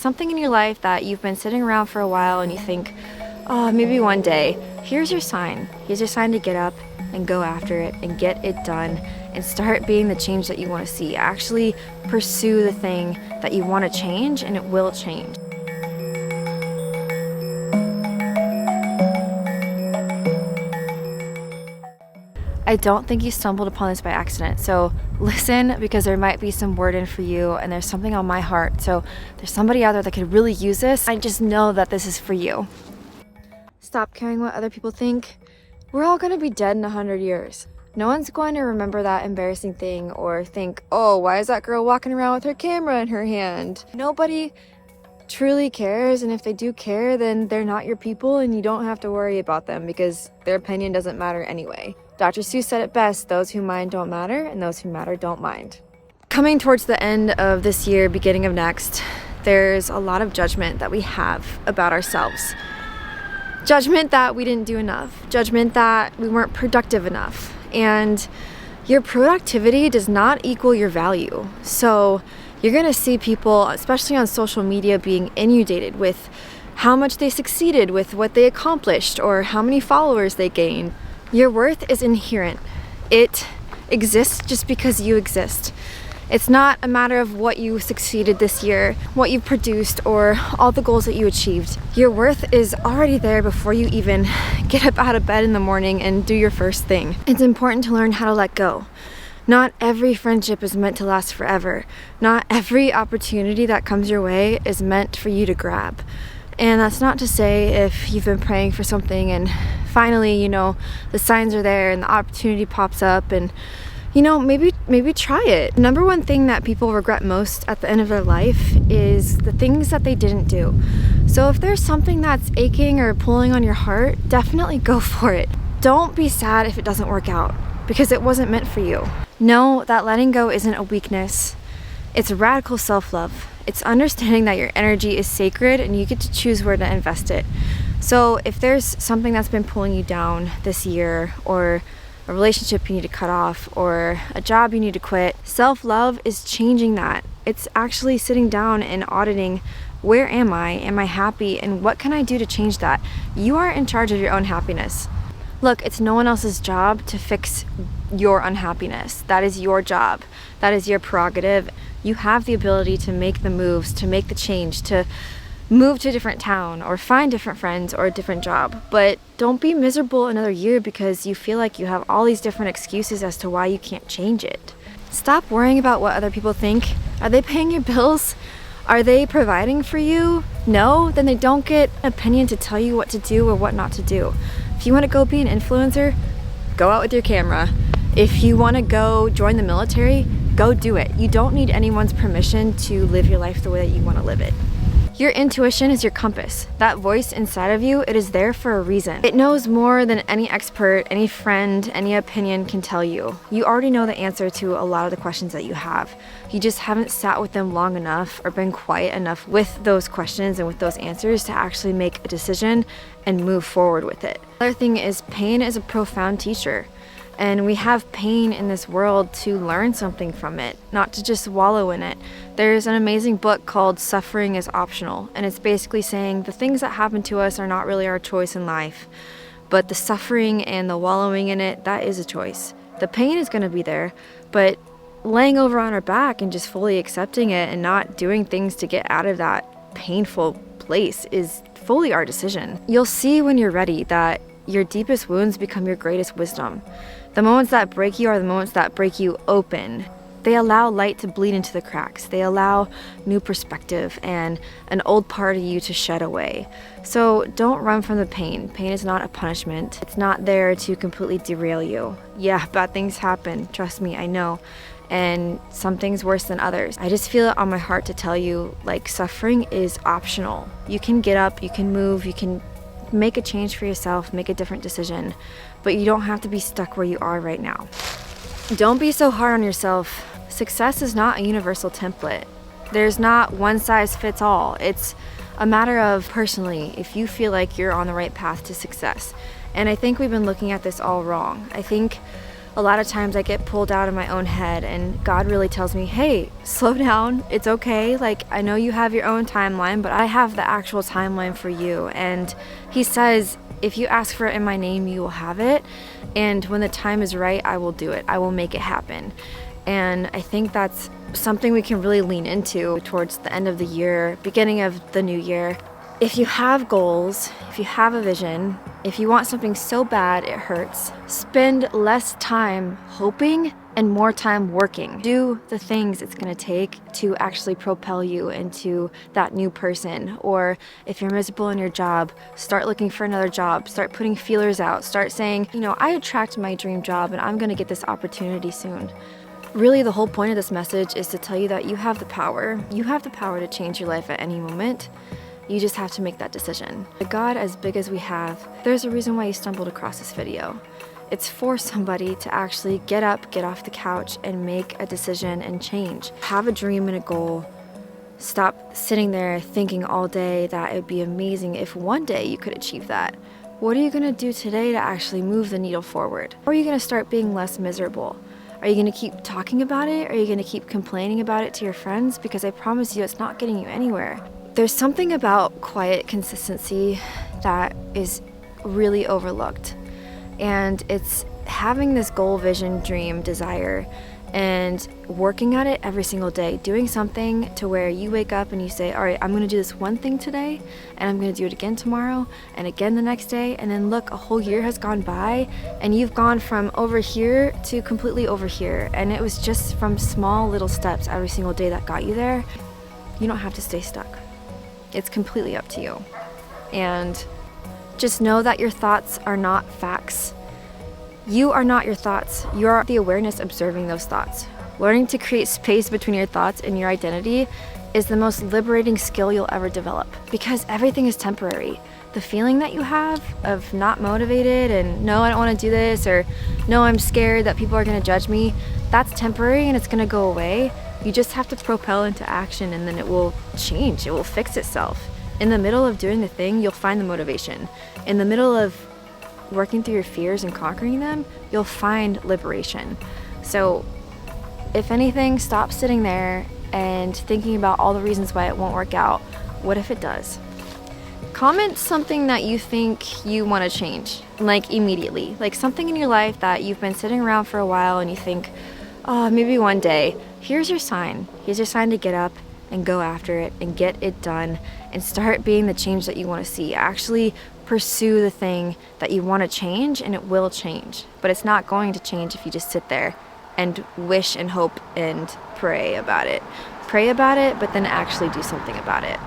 Something in your life that you've been sitting around for a while and you think, oh, maybe one day. Here's your sign. Here's your sign to get up and go after it and get it done and start being the change that you want to see. Actually pursue the thing that you want to change, and it will change. I don't think you stumbled upon this by accident, so listen, because there might be some word in for you, and there's something on my heart, so there's somebody out there that could really use this. I just know that this is for you. Stop caring what other people think. We're all gonna be dead in 100 years. No one's going to remember that embarrassing thing or think, oh, why is that girl walking around with her camera in her hand? Nobody truly cares, and if they do care, then they're not your people, and you don't have to worry about them because their opinion doesn't matter anyway. Dr. Seuss said it best, those who mind don't matter, and those who matter don't mind. Coming towards the end of this year, beginning of next, there's a lot of judgment that we have about ourselves. Judgment that we didn't do enough. Judgment that we weren't productive enough. And your productivity does not equal your value. So you're gonna see people, especially on social media, being inundated with how much they succeeded with what they accomplished or how many followers they gained. Your worth is inherent. It exists just because you exist. It's not a matter of what you succeeded this year, what you produced, or all the goals that you achieved. Your worth is already there before you even get up out of bed in the morning and do your first thing. It's important to learn how to let go. Not every friendship is meant to last forever. Not every opportunity that comes your way is meant for you to grab. And that's not to say if you've been praying for something and finally, the signs are there and the opportunity pops up and, maybe try it. Number one thing that people regret most at the end of their life is the things that they didn't do. So if there's something that's aching or pulling on your heart, definitely go for it. Don't be sad if it doesn't work out because it wasn't meant for you. Know that letting go isn't a weakness. It's radical self-love. It's understanding that your energy is sacred and you get to choose where to invest it. So if there's something that's been pulling you down this year, or a relationship you need to cut off, or a job you need to quit, self-love is changing that. It's actually sitting down and auditing, where am I? Am I happy? And what can I do to change that? You are in charge of your own happiness. Look, it's no one else's job to fix your unhappiness. That is your job. That is your prerogative. You have the ability to make the moves, to make the change, to move to a different town or find different friends or a different job. But don't be miserable another year because you feel like you have all these different excuses as to why you can't change it. Stop worrying about what other people think. Are they paying your bills? Are they providing for you? No? Then they don't get an opinion to tell you what to do or what not to do. If you want to go be an influencer, go out with your camera. If you want to go join the military, go do it. You don't need anyone's permission to live your life the way that you want to live it. Your intuition is your compass. That voice inside of you, it is there for a reason. It knows more than any expert, any friend, any opinion can tell you. You already know the answer to a lot of the questions that you have. You just haven't sat with them long enough or been quiet enough with those questions and with those answers to actually make a decision and move forward with it. Another thing is pain is a profound teacher. And we have pain in this world to learn something from it, not to just wallow in it. There's an amazing book called Suffering is Optional, and it's basically saying the things that happen to us are not really our choice in life, but the suffering and the wallowing in it, that is a choice. The pain is going to be there, but laying over on our back and just fully accepting it and not doing things to get out of that painful place is fully our decision. You'll see when you're ready that your deepest wounds become your greatest wisdom. The moments that break you are the moments that break you open. They allow light to bleed into the cracks. They allow new perspective and an old part of you to shed away. So don't run from the pain. Pain is not a punishment. It's not there to completely derail you. Yeah, bad things happen. Trust me, I know. And some things worse than others. I just feel it on my heart to tell you, suffering is optional. You can get up, you can move, you can make a change for yourself, make a different decision, but you don't have to be stuck where you are right now. Don't be so hard on yourself. Success is not a universal template. There's not one size fits all. It's a matter of personally, if you feel like you're on the right path to success. And I think we've been looking at this all wrong. I think A lot of times I get pulled out of my own head, and God really tells me, hey, slow down, it's okay. Like, I know you have your own timeline, but I have the actual timeline for you. And he says, if you ask for it in my name, you will have it. And when the time is right, I will do it. I will make it happen. And I think that's something we can really lean into towards the end of the year, beginning of the new year. If you have goals, if you have a vision, if you want something so bad it hurts, spend less time hoping and more time working. Do the things it's going to take to actually propel you into that new person. Or if you're miserable in your job, start looking for another job. Start putting feelers out. Start saying, I attract my dream job and I'm going to get this opportunity soon. Really, the whole point of this message is to tell you that you have the power. You have the power to change your life at any moment. You just have to make that decision. A God as big as we have, there's a reason why you stumbled across this video. It's for somebody to actually get up, get off the couch, and make a decision and change. Have a dream and a goal. Stop sitting there thinking all day that it would be amazing if one day you could achieve that. What are you gonna do today to actually move the needle forward? Or are you gonna start being less miserable? Are you gonna keep talking about it? Are you gonna keep complaining about it to your friends? Because I promise you, it's not getting you anywhere. There's something about quiet consistency that is really overlooked. And it's having this goal, vision, dream, desire, and working at it every single day. Doing something to where you wake up and you say, all right, I'm gonna do this one thing today, and I'm gonna do it again tomorrow, and again the next day, and then look, a whole year has gone by, and you've gone from over here to completely over here. And it was just from small little steps every single day that got you there. You don't have to stay stuck. It's completely up to you. And just know that your thoughts are not facts. You are not your thoughts. You are the awareness observing those thoughts. Learning to create space between your thoughts and your identity is the most liberating skill you'll ever develop, because everything is temporary. The feeling that you have of not motivated and no, I don't want to do this, or no, I'm scared that people are going to judge me, that's temporary and it's going to go away. You just have to propel into action, and then it will change. It will fix itself. In the middle of doing the thing, you'll find the motivation. In the middle of working through your fears and conquering them, you'll find liberation. So if anything, stop sitting there and thinking about all the reasons why it won't work out. What if it does? Comment something that you think you want to change, like immediately. Like something in your life that you've been sitting around for a while and you think, oh, maybe one day. Here's your sign. Here's your sign to get up and go after it and get it done and start being the change that you want to see. Actually pursue the thing that you want to change, and it will change. But it's not going to change if you just sit there and wish and hope and pray about it. Pray about it, but then actually do something about it.